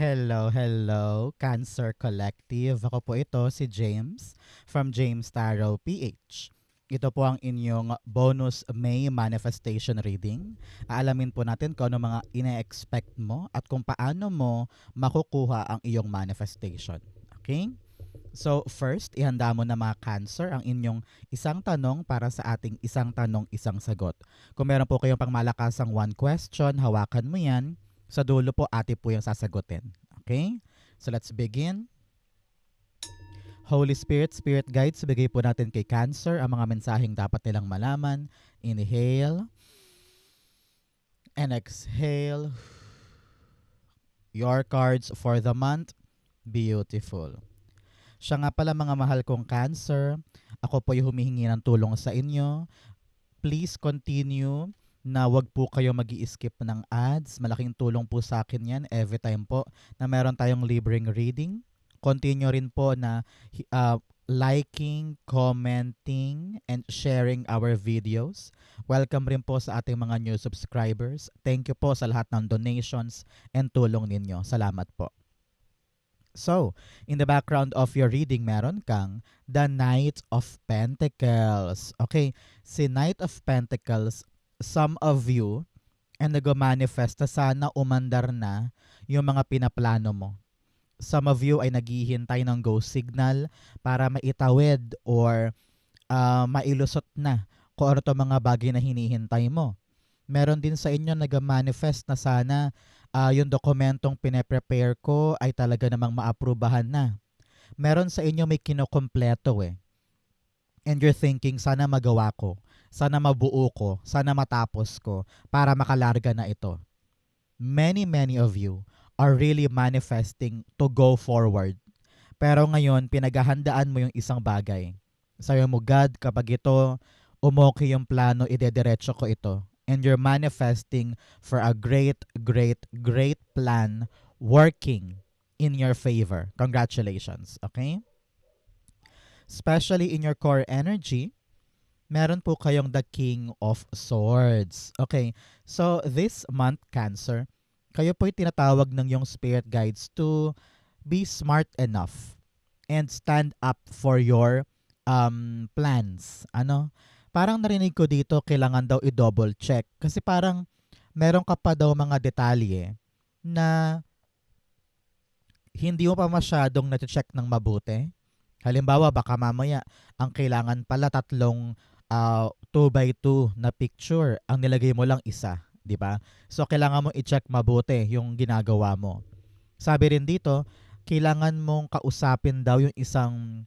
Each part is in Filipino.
Hello, Cancer Collective. Ako po ito, si James from James Tarot PH. Ito po ang inyong bonus May manifestation reading. Aalamin po natin kung ano mga ine-expect mo at kung paano mo makukuha ang iyong manifestation. Okay? So first, ihanda mo na mga Cancer ang inyong isang tanong para sa ating isang tanong, isang sagot. Kung meron po kayong pangmalakasang one question, hawakan mo yan. Sa dulo po, ate po yung sasagutin. Okay? So let's begin. Holy Spirit, Spirit Guides, bigay po natin kay Cancer ang mga mensaheng dapat nilang malaman. Inhale and exhale. Your cards for the month. Beautiful. Siya nga pala mga mahal kong Cancer, ako po yung humihingi ng tulong sa inyo. Please continue na wag po kayo mag-i-skip ng ads. Malaking tulong po sa akin yan every time po na meron tayong libreng reading. Continue rin po na liking, commenting, and sharing our videos. Welcome rin po sa ating mga new subscribers. Thank you po sa lahat ng donations and tulong ninyo. Salamat po. So, in the background of your reading, meron kang the Knight of Pentacles. Okay, si Knight of Pentacles, some of you, and nag-manifest na sana umandar na yung mga pinaplano mo. Some of you ay naghihintay ng go signal para maitawid or mailusot na kung ano to mga bagay na hinihintay mo. Meron din sa inyo nag-manifest na sana yung dokumentong pine-prepare ko ay talaga namang maaprubahan na. Meron sa inyo may kinokompleto eh. And you're thinking, sana magawa ko, sana mabuo ko, sana matapos ko para makalarga na ito. Many of you are really manifesting to go forward. Pero ngayon, pinaghahandaan mo yung isang bagay. Sabi mo, God, kapag ito, umoki yung plano, idediretso ko ito. And you're manifesting for a great plan working in your favor. Congratulations, okay? Especially in your core energy, meron po kayong the King of Swords. Okay, so this month, Cancer, kayo po'y tinatawag ng yung spirit guides to be smart enough and stand up for your plans. Parang narinig ko dito, kailangan daw i-double check. Kasi parang meron ka pa daw mga detalye na hindi mo pa masyadong na-check ng mabuti. Halimbawa, baka mamaya ang kailangan pala tatlong 2x2 na picture. Ang nilagay mo lang isa, di ba? So, kailangan mo i-check mabuti yung ginagawa mo. Sabi rin dito, kailangan mong kausapin daw yung isang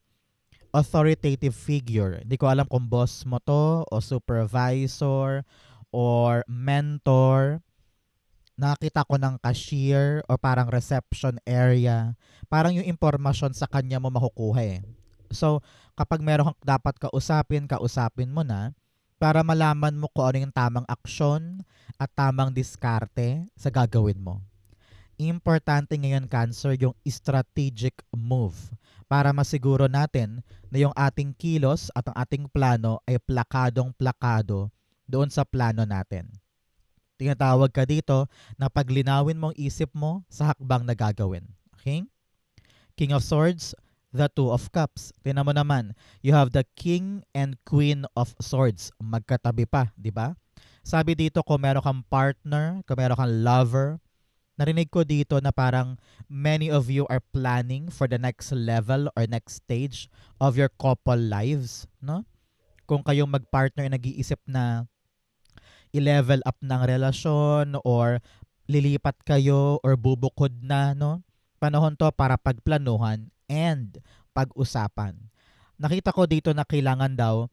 authoritative figure. Hindi ko alam kung boss mo to o supervisor or mentor. Nakita ko ng cashier o parang reception area. Parang yung impormasyon sa kanya mo makukuha eh. So, kapag meron kang dapat kausapin mo na para malaman mo kung ano yung tamang aksyon at tamang diskarte sa gagawin mo. Importante ngayon, Cancer, yung strategic move para masiguro natin na yung ating kilos at ang ating plano ay plakadong-plakado doon sa plano natin. Tinatawag ka dito na paglinawin mong isip mo sa hakbang na gagawin. Okay? King of Swords, the Two of Cups. Tingnan mo naman, you have the King and Queen of Swords. Magkatabi pa, di ba? Sabi dito, kung meron kang partner, kung meron kang lover, narinig ko dito na parang many of you are planning for the next level or next stage of your couple lives, no? Kung kayong magpartner nag-iisip na i-level up ng relasyon or lilipat kayo or bubukod na, no? Panahon to para pagplanuhan and pag-usapan. Nakita ko dito na kailangan daw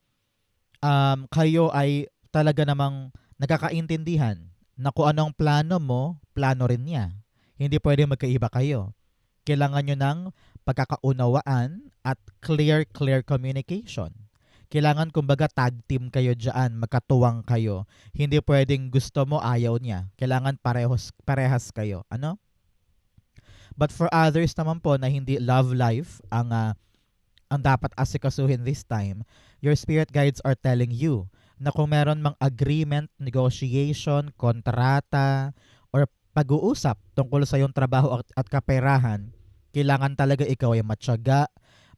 kayo ay talaga namang nagkakaintindihan na kung anong plano mo, plano rin niya. Hindi pwede magkaiba kayo. Kailangan nyo ng pagkakaunawaan at clear communication. Kailangan kumbaga tag team kayo dyan, magkatuwang kayo. Hindi pwedeng gusto mo, ayaw niya. Kailangan parehas kayo. But for others naman po na hindi love life ang dapat asikasuhin this time, your spirit guides are telling you na kung meron mang agreement, negotiation, kontrata, or pag-uusap tungkol sa iyong trabaho at kaperahan, kailangan talaga ikaw ay matyaga,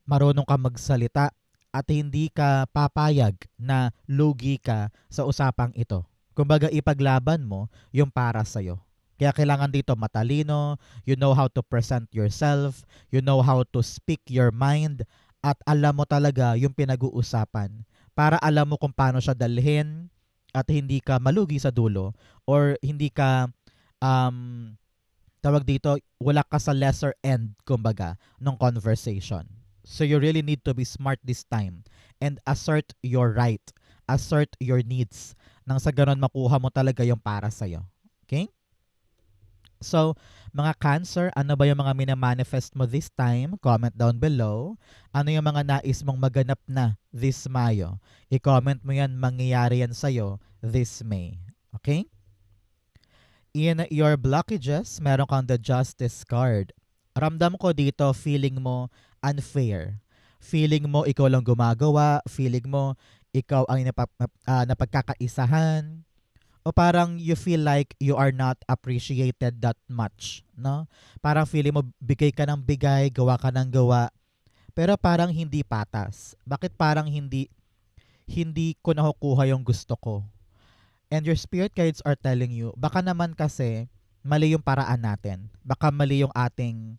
marunong ka magsalita, at hindi ka papayag na lugi ka sa usapang ito. Kumbaga ipaglaban mo yung para sa'yo. Kaya kailangan dito matalino, you know how to present yourself, you know how to speak your mind, at alam mo talaga yung pinag-uusapan para alam mo kung paano siya dalhin at hindi ka malugi sa dulo or hindi ka um, tawag dito, wala ka sa lesser end, kumbaga, ng conversation. So you really need to be smart this time and assert your right, assert your needs nang sa ganon makuha mo talaga yung para sa'yo. Okay? So, mga Cancer, ano ba yung mga minamanifest mo this time? Comment down below. Ano yung mga nais mong maganap na this Mayo? I-comment mo yan, mangyayari yan sa'yo this May. Okay? In your blockages, meron kang the Justice card. Ramdam ko dito, feeling mo unfair. Feeling mo ikaw lang gumagawa. Feeling mo ikaw ang napagkakaisahan. O parang you feel like you are not appreciated that much. No? Parang feeling mo bigay ka ng bigay, gawa ka ng gawa. Pero parang hindi patas. Bakit parang hindi ko nakukuha yung gusto ko? And your spirit guides are telling you, baka naman kasi mali yung paraan natin. Baka mali yung ating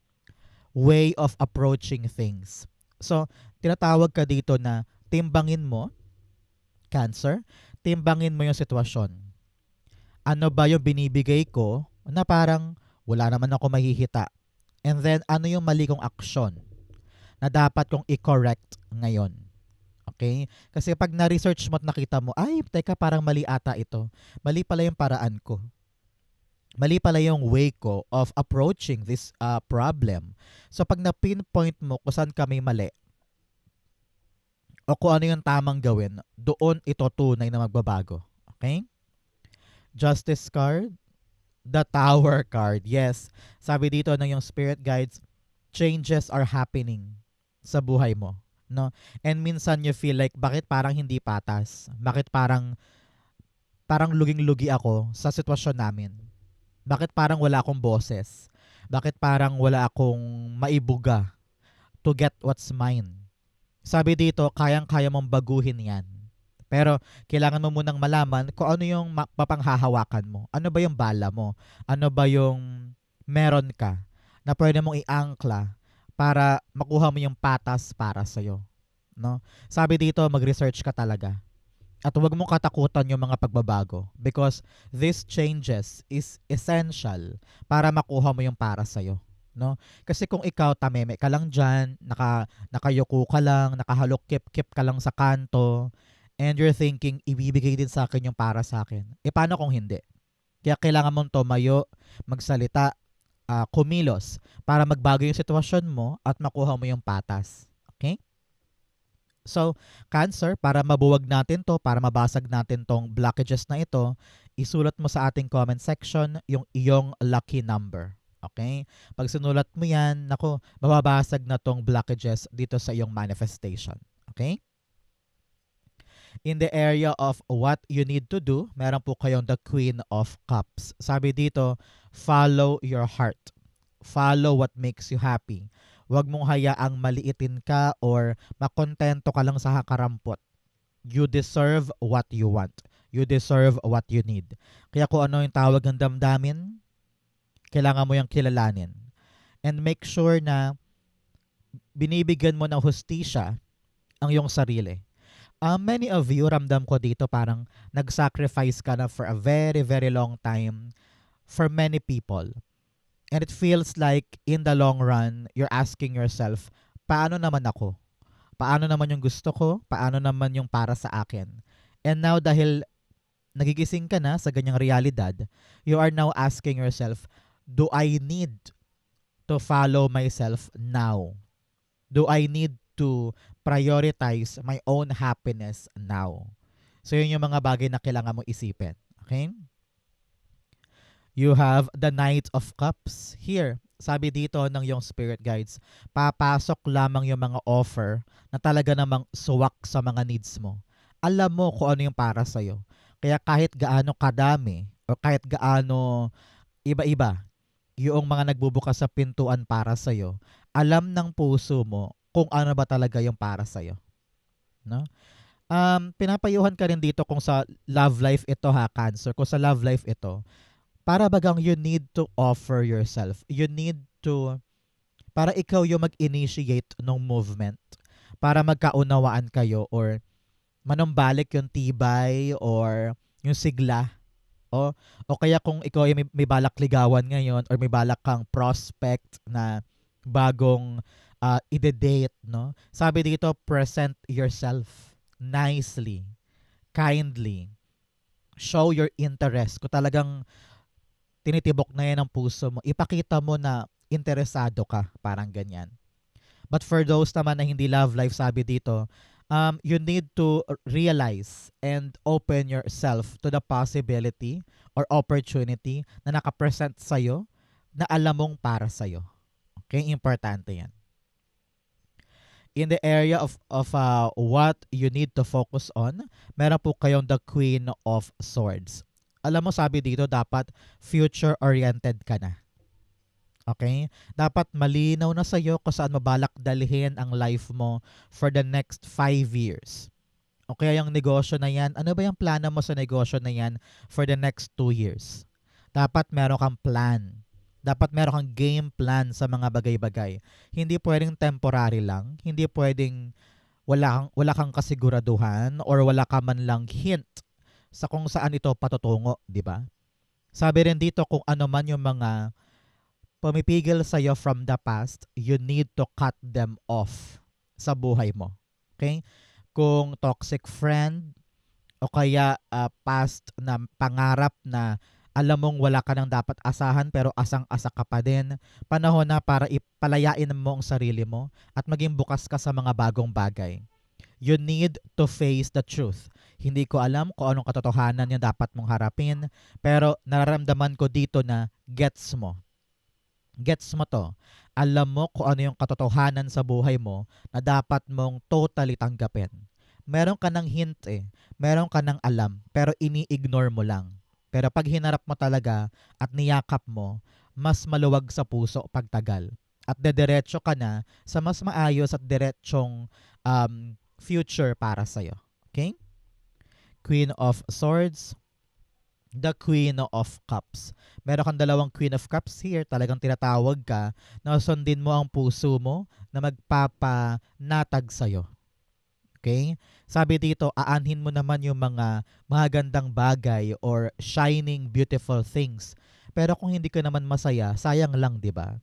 way of approaching things. So, tinatawag ka dito na timbangin mo, Cancer, timbangin mo yung sitwasyon. Ano ba yung binibigay ko na parang wala naman ako mahihita? And then, ano yung mali kong aksyon na dapat kong i-correct ngayon? Okay? Kasi pag na-research mo at nakita mo, ay, teka, parang mali ata ito. Mali pala yung paraan ko. Mali pala yung way ko of approaching this problem. So pag na-pinpoint mo kung saan kami mali, o kung ano yung tamang gawin, doon ito tunay na magbabago. Okay? Justice card, the Tower card. Yes, sabi dito ng yung spirit guides, changes are happening sa buhay mo. No? And minsan you feel like, bakit parang hindi patas? Bakit parang luging-lugi ako sa sitwasyon namin? Bakit parang wala akong boses? Bakit parang wala akong maibuga to get what's mine? Sabi dito, kayang-kaya mong baguhin yan. Pero kailangan mo munang malaman kung ano yung mapanghahawakan mo. Ano ba yung bala mo? Ano ba yung meron ka na pwede mong iangkla para makuha mo yung patas para sa'yo. No? Sabi dito, mag-research ka talaga. At huwag mong katakutan yung mga pagbabago because these changes is essential para makuha mo yung para sa'yo. No? Kasi kung ikaw tameme ka lang dyan, nakayuko ka lang, nakahalok-kip-kip ka lang sa kanto, and you're thinking, ibibigay din sa akin yung para sa akin. E paano kung hindi? Kaya kailangan mong tumayo, magsalita, kumilos para magbago yung sitwasyon mo at makuha mo yung patas. Okay? So, Cancer, para mabuwag natin to, para mabasag natin tong blockages na ito, isulat mo sa ating comment section yung iyong lucky number. Okay? Pag sinulat mo yan, nako, mababasag na tong blockages dito sa iyong manifestation. Okay? In the area of what you need to do, meron po kayong the Queen of Cups. Sabi dito, follow your heart. Follow what makes you happy. Huwag mong hayaang maliitin ka or makontento ka lang sa hakarampot. You deserve what you want. You deserve what you need. Kaya kung ano yung tawag ng damdamin, kailangan mo yung kilalanin. And make sure na binibigyan mo ng hustisya ang iyong sarili. Many of you, ramdam ko dito parang nag-sacrifice ka na for a very, very long time for many people. And it feels like in the long run, you're asking yourself, paano naman ako? Paano naman yung gusto ko? Paano naman yung para sa akin? And now dahil nagigising ka na sa ganyang realidad, you are now asking yourself, do I need to follow myself now? Do I need to prioritize my own happiness now? So yun yung mga bagay na kailangan mo isipin. Okay? You have the Knight of Cups here. Sabi dito ng yung spirit guides, papasok lamang yung mga offer na talaga namang suwak sa mga needs mo. Alam mo kung ano yung para sa'yo. Kaya kahit gaano kadami o kahit gaano Iba-iba. Yung mga nagbubukas sa pintuan para sa'yo, alam ng puso mo kung ano ba talaga yung para sa'yo. No? Pinapayuhan ka rin dito kung sa love life ito ha, Cancer. Kung sa love life ito, para bagang you need to offer yourself. You need to, para ikaw yung mag-initiate ng movement. Para magkaunawaan kayo or manumbalik yung tibay or yung sigla. O kaya kung ikaw ay may balak ligawan ngayon or may balak kang prospect na bagong ide-date, no? Sabi dito, present yourself nicely, kindly. Show your interest. Kung talagang tinitibok na yan ang puso mo, ipakita mo na interesado ka, parang ganyan. But for those naman na hindi love life, sabi dito, you need to realize and open yourself to the possibility or opportunity na nakapresent sa'yo na alam mong para sa'yo. Okay? Importante yan. In the area of what you need to focus on, meron po kayong the Queen of Swords. Alam mo, sabi dito, dapat future-oriented ka na. Okay? Dapat malinaw na sa'yo kung saan mabalak dalhin ang life mo for the next 5 years. O kaya yung negosyo na yan, ano ba yung plano mo sa negosyo na yan for the next 2 years? Dapat meron kang plan. Dapat meron kang game plan sa mga bagay-bagay. Hindi pwedeng temporary lang. Hindi pwedeng wala kang kasiguraduhan or wala ka man lang hint sa kung saan ito patutungo, di ba? Sabi rin dito kung ano man yung mga pumipigil sa'yo from the past, you need to cut them off sa buhay mo. Okay? Kung toxic friend o kaya past na pangarap na alam mong wala ka nang dapat asahan pero asang-asa ka pa din, panahon na para ipalayain mo ang sarili mo at maging bukas ka sa mga bagong bagay. You need to face the truth. Hindi ko alam kung anong katotohanan yung dapat mong harapin, pero nararamdaman ko dito na gets mo. Gets mo to. Alam mo kung ano yung katotohanan sa buhay mo na dapat mong totally tanggapin. Meron ka ng hint eh. Meron ka ng alam, pero ini-ignore mo lang. Pero pag hinarap mo talaga at niyakap mo, mas maluwag sa puso pagtagal. At dediretso ka na sa mas maayos at diretsong future para sa'yo. Okay? Queen of Swords, the Queen of Cups. Meron kang dalawang Queen of Cups here. Talagang tinatawag ka na sundin mo ang puso mo na magpapanatag sa'yo. Okay? Sabi dito, aanhin mo naman yung mga magandang bagay or shining beautiful things. Pero kung hindi ka naman masaya, sayang lang, 'di ba?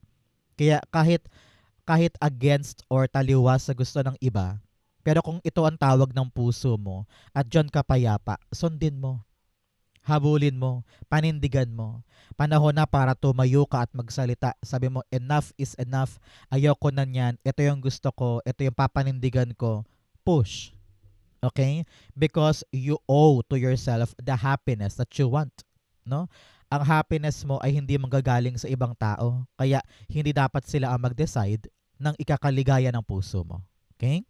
Kaya kahit against or taliwas sa gusto ng iba, pero kung ito ang tawag ng puso mo at diyan ka payapa, sundin mo. Habulin mo, panindigan mo. Panahon na para tumayo ka at magsalita. Sabi mo, enough is enough. Ayoko na niyan. Ito yung gusto ko. Ito yung papanindigan ko. Push. Okay? Because you owe to yourself the happiness that you want. No? Ang happiness mo ay hindi manggagaling sa ibang tao. Kaya hindi dapat sila ang mag-decide ng ikakaligaya ng puso mo. Okay?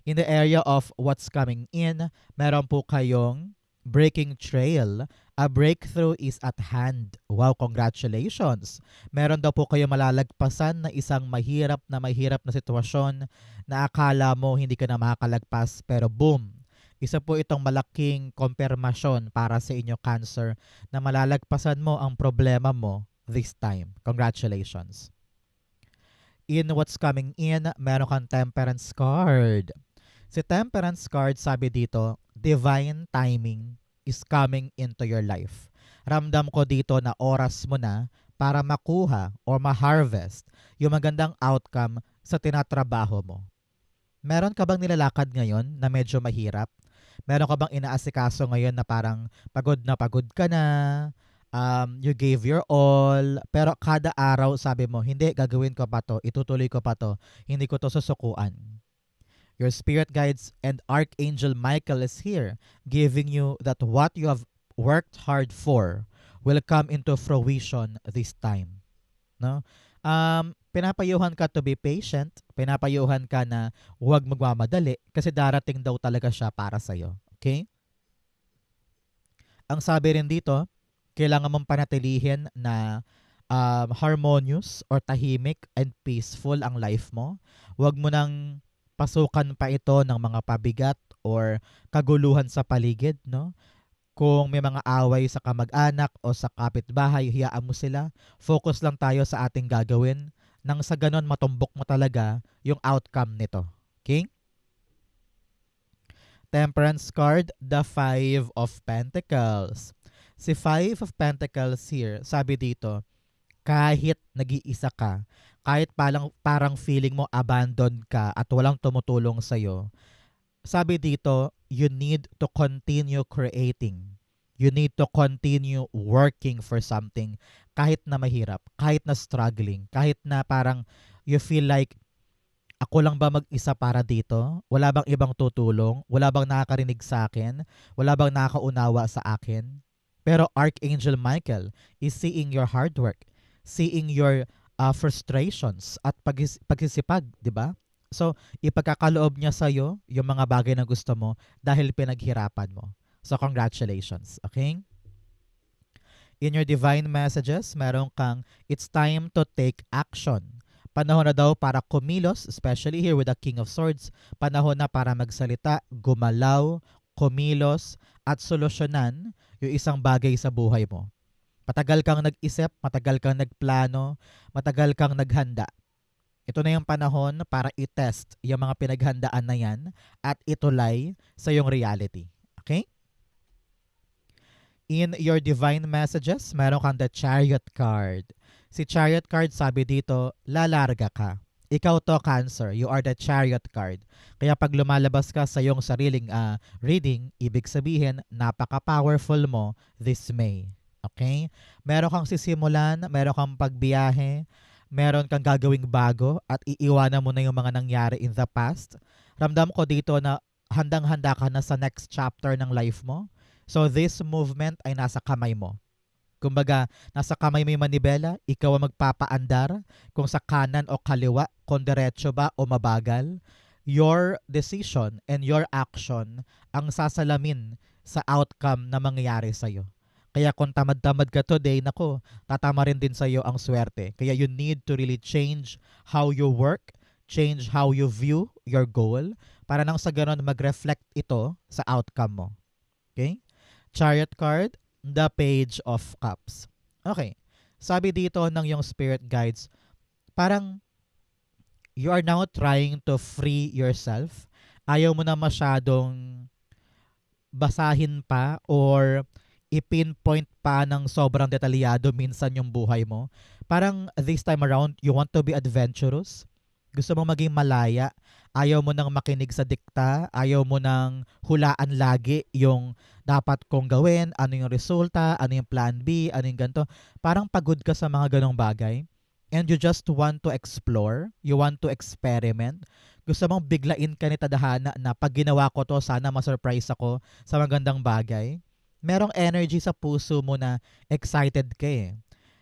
In the area of what's coming in, meron po kayong breaking trail. A breakthrough is at hand. Wow, congratulations! Meron daw po kayo malalagpasan na isang mahirap na sitwasyon na akala mo hindi ka na makakalagpas, pero boom! Isa po itong malaking konfirmasyon para sa inyo, Cancer, na malalagpasan mo ang problema mo this time. Congratulations! In what's coming in, meron kang Temperance card. Si Temperance card, sabi dito, divine timing is coming into your life. Ramdam ko dito na oras mo na para makuha or ma-harvest yung magandang outcome sa tinatrabaho mo. Meron ka bang nilalakad ngayon na medyo mahirap? Meron ka bang inaasikaso ngayon na parang pagod na pagod ka na, you gave your all, pero kada araw sabi mo, hindi, gagawin ko pa to, itutuloy ko pa to, hindi ko to susukuan. Your spirit guides and Archangel Michael is here, giving you that what you have worked hard for will come into fruition this time. No? Pinapayuhan ka to be patient, pinapayuhan ka na huwag magmamadali kasi darating daw talaga siya para sa'yo. Okay? Ang sabi rin dito, Kailangan mong panatilihin na harmonious or tahimik and peaceful ang life mo. Huwag mo nang pasukan pa ito ng mga pabigat or kaguluhan sa paligid, no? Kung may mga away sa kamag-anak o sa kapitbahay, hiyaan mo sila. Focus lang tayo sa ating gagawin nang sa ganon matumbok mo talaga yung outcome nito. Okay? Temperance card, the Five of Pentacles. Si Five of Pentacles here, sabi dito, kahit nag-iisa ka, kahit parang feeling mo abandoned ka at walang tumutulong sa'yo, sabi dito, you need to continue creating. You need to continue working for something kahit na mahirap, kahit na struggling, kahit na parang you feel like ako lang ba mag-isa para dito? Wala bang ibang tutulong? Wala bang nakakarinig sa akin? Wala bang nakakaunawa sa akin? Pero Archangel Michael is seeing your hard work, seeing your frustrations at pagsisipag, di ba? So, ipagkakaloob niya sa'yo yung mga bagay na gusto mo dahil pinaghirapan mo. So, congratulations, okay? In your divine messages, meron kang, it's time to take action. Panahon na daw para kumilos, especially here with the King of Swords. Panahon na para magsalita, gumalaw, kumilos, at solusyonan yung isang bagay sa buhay mo. Matagal kang nag-isip, matagal kang nagplano, matagal kang naghanda. Ito na yung panahon para i-test yung mga pinaghandaan na yan at itulay sa yung reality. Okay? In your divine messages, meron kang the Chariot card. Si Chariot card, sabi dito, lalarga ka. Ikaw to, Cancer. You are the Chariot card. Kaya pag lumalabas ka sa iyong sariling reading, ibig sabihin, napaka-powerful mo this May. Okay? Meron kang sisimulan, meron kang pagbiyahe, meron kang gagawing bago at iiwanan mo na yung mga nangyari in the past. Ramdam ko dito na handang-handa ka na sa next chapter ng life mo. So this movement ay nasa kamay mo. Kumbaga, nasa kamay mo yung manibela, ikaw ang magpapaandar kung sa kanan o kaliwa, kung diretso ba o mabagal. Your decision and your action ang sasalamin sa outcome na mangyayari sa'yo. Kaya kung tamad-tamad ka today, nako, tatama rin din sa'yo ang swerte. Kaya you need to really change how you work, change how you view your goal, para nang sa ganon mag-reflect ito sa outcome mo. Okay? Chariot card, the Page of Cups. Okay. Sabi dito ng yung spirit guides, parang you are now trying to free yourself. Ayaw mo na masyadong basahin pa or i-pinpoint pa ng sobrang detalyado minsan yung buhay mo. Parang this time around, you want to be adventurous. Gusto mong maging malaya. Ayaw mo nang makinig sa dikta. Ayaw mo nang hulaan lagi yung dapat kong gawin, ano yung resulta, ano yung plan B, ano yung ganito. Parang pagod ka sa mga ganong bagay. And you just want to explore. You want to experiment. Gusto mong biglain ka ni tadhana na pag ginawa ko to, sana ma-surprise ako sa magandang bagay. Merong energy sa puso mo na excited ka eh.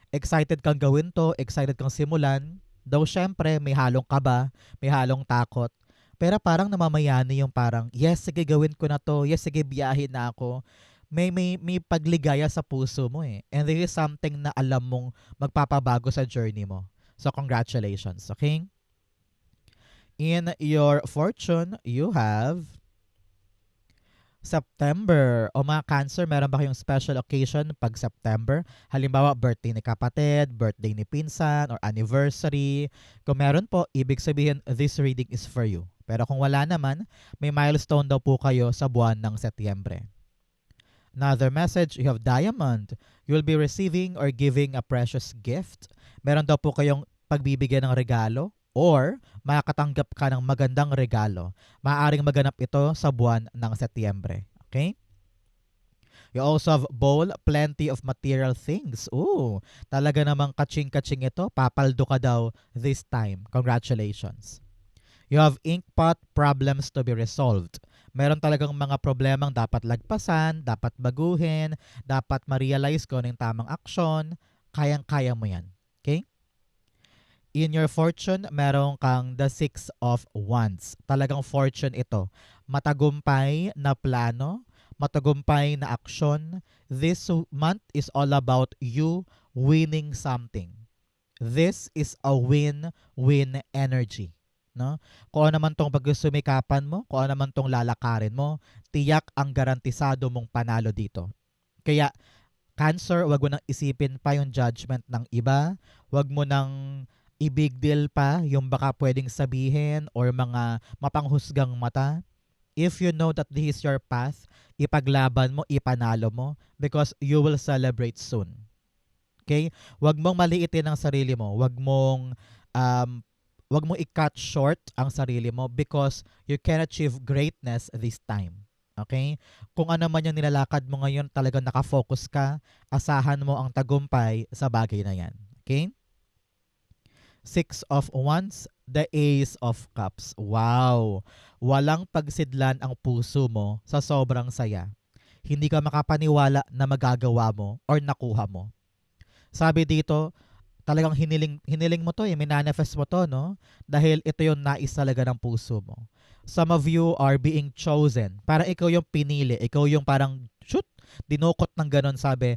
Excited kang gawin to, excited kang simulan. Though syempre may halong kaba, may halong takot. Pero parang namamayani yung parang, yes, sige gawin ko na to. Yes, sige biyahin na ako. May pagligaya sa puso mo eh. And this is something na alam mong magpapabago sa journey mo. So congratulations, okay? In your fortune, you have September. O mga Cancer, meron ba kayong special occasion pag September? Halimbawa, birthday ni kapatid, birthday ni pinsan, or anniversary. Kung meron po, ibig sabihin, this reading is for you. Pero kung wala naman, may milestone daw po kayo sa buwan ng Setyembre. Another message, you have Diamond. You will be receiving or giving a precious gift. Meron daw po kayong pagbibigyan ng regalo or makakatanggap ka ng magandang regalo. Maaaring maganap ito sa buwan ng Setyembre. Okay? You also have bowl, plenty of material things. Ooh, talaga namang kaching-kaching ito. Papaldo ka daw this time. Congratulations. You have inkpot, problems to be resolved. Meron talagang mga problemang dapat lagpasan, dapat baguhin, dapat ma-realize kung ano yung tamang aksyon. Kayang-kaya mo yan. Okay? In your fortune, meron kang the Six of Wands. Talagang fortune ito. Matagumpay na plano, matagumpay na aksyon. This month is all about you winning something. This is a win-win energy. No? Kung ano man tong pagsumikapan mo, kung ano man tong lalakarin mo, tiyak ang garantisado mong panalo dito. Kaya, Cancer, wag mo nang isipin pa yung judgment ng iba. Wag mo nang i-big deal pa yung baka pwedeng sabihin or mga mapanghusgang mata. If you know that this is your path, ipaglaban mo, ipanalo mo because you will celebrate soon. Okay? Wag mong maliitin ang sarili mo. Um, wag mong i-cut short ang sarili mo because you can achieve greatness this time. Okay? Kung ano man yung nilalakad mo ngayon, talagang nakafocus ka, asahan mo ang tagumpay sa bagay na yan. Okay? Six of Wands, the Ace of Cups. Wow! Walang pagsidlan ang puso mo sa sobrang saya. Hindi ka makapaniwala na magagawa mo or nakuha mo. Sabi dito, talagang hiniling mo to, minanifest mo to, no? Dahil ito yung nais talaga ng puso mo. Some of you are being chosen. Para ikaw yung pinili. Ikaw yung parang, shoot, dinukot ng ganon, sabi,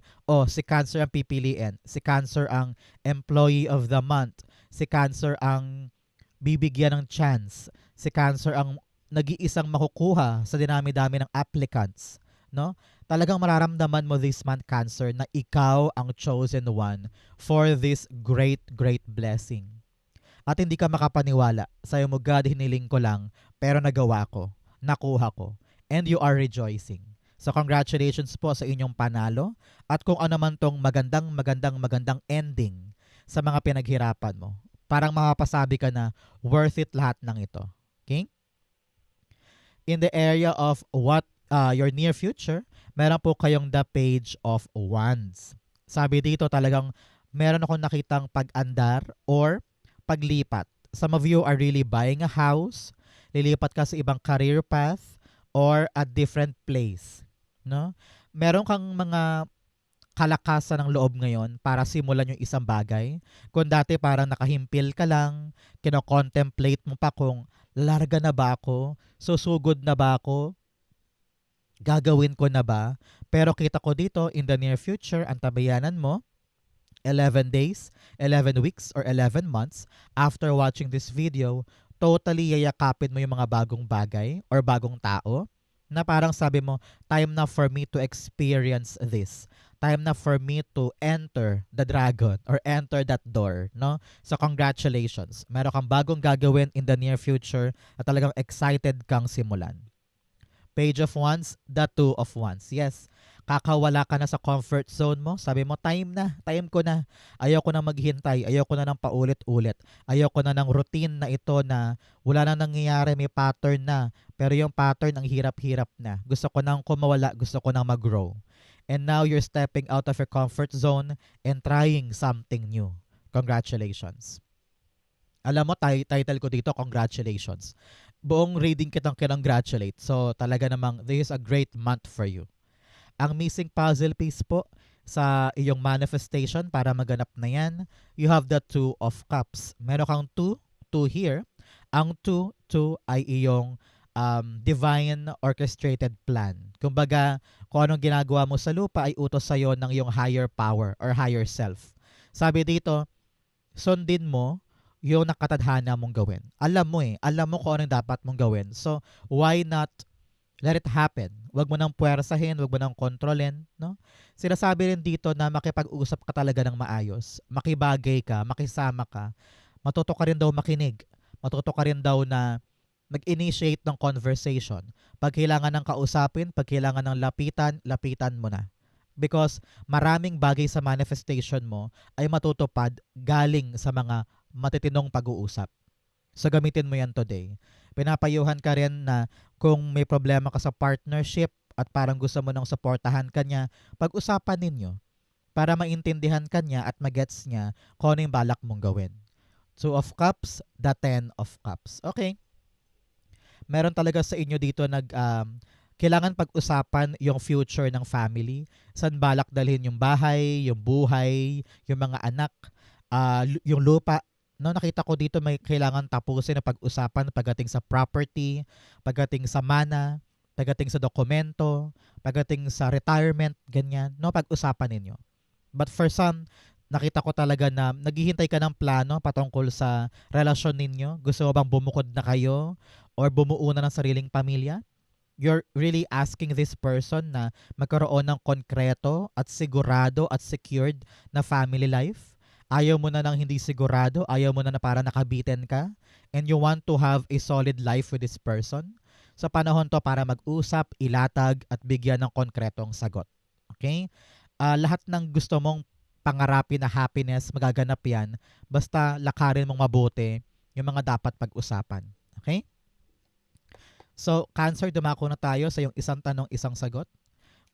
si Cancer ang pipiliin. Si Cancer ang employee of the month. Si Cancer ang bibigyan ng chance. Si Cancer ang nag-iisang makukuha sa dinami-dami ng applicants. No? Talagang mararamdaman mo this month, Cancer, na ikaw ang chosen one for this great, great blessing. At hindi ka makapaniwala. Sayo mo, God, hiniling ko lang, pero nagawa ko, nakuha ko, and you are rejoicing. So congratulations po sa inyong panalo at kung ano man tong magandang ending sa mga pinaghirapan mo. Parang mapapasabi ka na worth it lahat ng ito. Okay? In the area of your near future, meron po kayong the Page of Wands. Sabi dito talagang meron akong nakitang pag-andar or paglipat. Some of you are really buying a house, lilipat ka sa ibang career path or a different place. No? Meron kang mga kalakasan ng loob ngayon para simulan yung isang bagay. Kung dati parang nakahimpil ka lang, kino-contemplate mo pa kung larga na ba ako, susugod na ba ako, gagawin ko na ba? Pero kita ko dito, in the near future, ang tabayanan mo, 11 days, 11 weeks, or 11 months after watching this video, totally yayakapin mo yung mga bagong bagay or bagong tao na parang sabi mo, time na for me to experience this. Time na for me to enter the dragon or enter that door, no? So congratulations. Meron kang bagong gagawin in the near future at talagang excited kang simulan. Page of Wands, the Two of Wands. Yes, kakawala ka na sa comfort zone mo. Sabi mo, time ko na. Ayaw ko na maghintay, ayaw ko na ng paulit-ulit. Ayaw ko na ng routine na ito na wala na nangyayari, may pattern na. Pero yung pattern ang hirap-hirap na. Gusto ko nang kumawala, gusto ko nang mag-grow. And now you're stepping out of your comfort zone and trying something new. Congratulations. Alam mo, title ko dito, congratulations. Buong reading kitang kinongratulate. So talaga namang this is a great month for you. Ang missing puzzle piece po sa iyong manifestation para maganap na yan, you have the Two of Cups. Meron kang two here. Ang two ay iyong divine orchestrated plan. Kumbaga, kung anong ginagawa mo sa lupa ay utos sa'yo ng iyong higher power or higher self. Sabi dito, sundin mo yung nakatadhana mong gawin. Alam mo kung anong dapat mong gawin. So, why not let it happen? Huwag mo nang puwersahin, huwag mo nang kontrolin. No? Sinasabi rin dito na makipag-usap ka talaga ng maayos. Makibagay ka, makisama ka. Matuto ka rin daw makinig. Matuto ka rin daw na mag-initiate ng conversation. Pag kailangan ng kausapin, pag kailangan ng lapitan mo na. Because maraming bagay sa manifestation mo ay matutupad galing sa mga matitinong pag-uusap. So gamitin mo yan today. Pinapayuhan ka rin na kung may problema ka sa partnership at parang gusto mo nang supportahan ka niya, pag-usapan ninyo para maintindihan ka niya at magets niya kung ano yung balak mong gawin. Two of Cups, the Ten of Cups. Okay. Meron talaga sa inyo dito kailangan pag-usapan yung future ng family. Saan balak dalhin yung bahay, yung buhay, yung mga anak, yung lupa. No, nakita ko dito may kailangan tapusin na pag-usapan pagdating sa property, pagdating sa mana. pagdating sa dokumento, pagdating sa retirement, ganyan, no? Pag-usapan ninyo. But for some, nakita ko talaga na naghihintay ka ng plano patungkol sa relasyon ninyo. Gusto mo bang bumukod na kayo or bumuo na ng sariling pamilya? You're really asking this person na magkaroon ng konkreto at sigurado at secured na family life. Ayaw mo na ng hindi sigurado, ayaw mo na para nakabitin ka, and you want to have a solid life with this person. Sa panahon to para mag-usap, ilatag at bigyan ng konkretong sagot. Okay? Lahat ng gusto mong pangarapin na happiness, magaganap yan, basta lakarin mong mabuti yung mga dapat pag-usapan. Okay? So, Cancer, dumako na tayo sa yung isang tanong, isang sagot.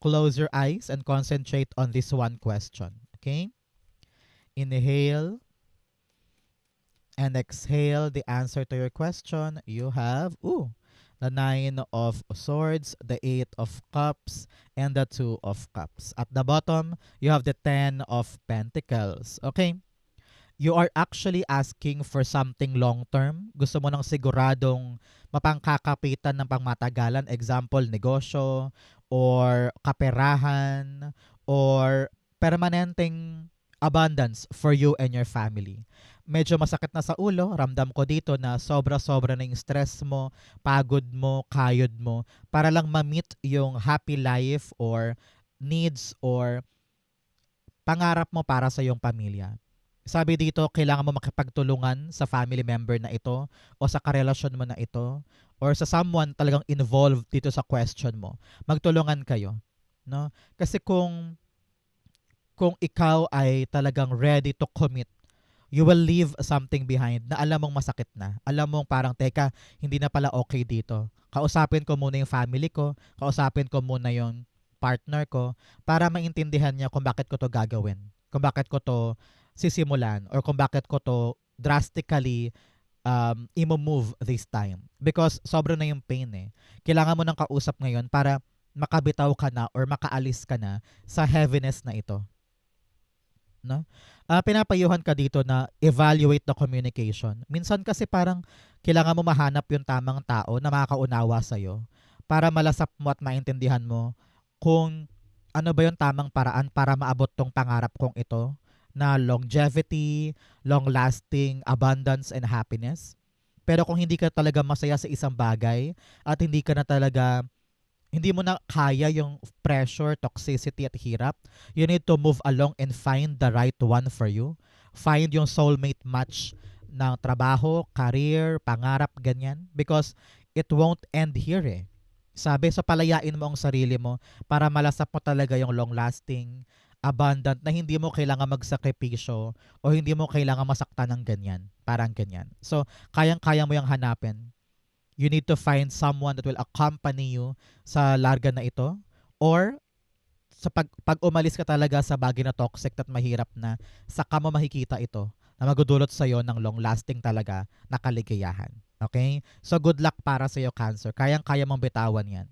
Close your eyes and concentrate on this one question. Okay? Inhale and exhale the answer to your question. You have, the 9 of Swords, the 8 of Cups, and the 2 of Cups. At the bottom, you have the 10 of Pentacles. Okay? You are actually asking for something long-term. Gusto mo ng siguradong mapangkakapitan ng pangmatagalan. Example, negosyo, or kaperahan, or permanenteng abundance for you and your family. Medyo masakit na sa ulo, ramdam ko dito na sobra-sobra na yung stress mo, pagod mo, kayod mo, para lang ma-meet yung happy life or needs or pangarap mo para sa iyong pamilya. Sabi dito, kailangan mo makipagtulungan sa family member na ito o sa karelasyon mo na ito or sa someone talagang involved dito sa question mo. Magtulungan kayo, no? Kasi kung ikaw ay talagang ready to commit, you will leave something behind na alam mong masakit na. Alam mong parang, teka, hindi na pala okay dito. Kausapin ko muna yung family ko, kausapin ko muna yung partner ko para maintindihan niya kung bakit ko to gagawin, kung bakit ko to sisimulan, or kung bakit ko to drastically i-move this time. Because sobra na yung pain eh. Kailangan mo ng kausap ngayon para makabitaw ka na or makaalis ka na sa heaviness na ito. No? Pinapayuhan ka dito na evaluate the communication. Minsan kasi parang kailangan mo mahanap yung tamang tao na makakaunawa sa'yo para malasap mo at maintindihan mo kung ano ba yung tamang paraan para maabot tong pangarap kong ito na longevity, long-lasting, abundance, and happiness. Pero kung hindi ka talaga masaya sa isang bagay at hindi mo na kaya yung pressure, toxicity at hirap, you need to move along and find the right one for you. Find yung soulmate match ng trabaho, career, pangarap, ganyan. Because it won't end here eh. Sabi, so palayain mo ang sarili mo para malasap mo talaga yung long-lasting, abundant na hindi mo kailangan magsakripisyo o hindi mo kailangan masaktan ng ganyan. Parang ganyan. So, kayang-kaya mo yung hanapin. You need to find someone that will accompany you sa larga na ito, or sa pag umalis ka talaga sa bagay na toxic at mahirap na, saka mo makikita ito na magdudulot sa'yo ng long-lasting talaga na kaligayahan. Okay? So good luck para sa'yo, Cancer. Kayang-kaya mong bitawan yan.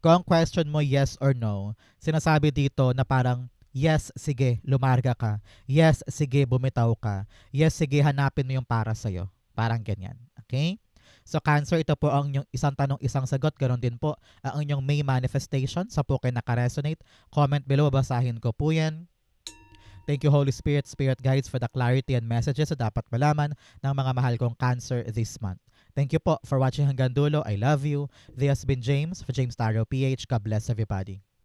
Kung ang question mo yes or no, sinasabi dito na parang yes, sige, lumarga ka. Yes, sige, bumitaw ka. Yes, sige, hanapin mo yung para sa'yo. Parang ganyan. Okay? So Cancer, ito po ang inyong isang tanong, isang sagot. Ganon din po ang inyong May manifestation. Sa po kayo nakaresonate, comment below, basahin ko po yan. Thank you, Holy Spirit, Spirit Guides, for the clarity and messages na dapat malaman ng mga mahal kong Cancer this month. Thank you po for watching hanggang dulo. I love you. This has been James for James Tarot PH. God bless everybody.